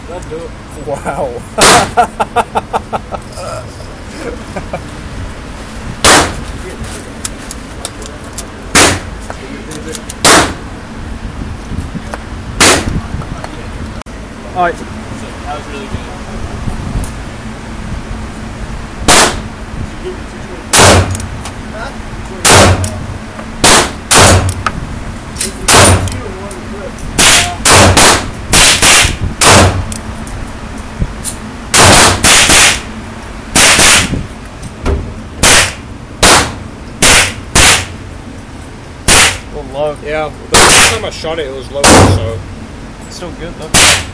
That'll do it. Wow. All right. That was really good. A little low. Yeah, but the last time I shot it, it was lower, so It's still good though.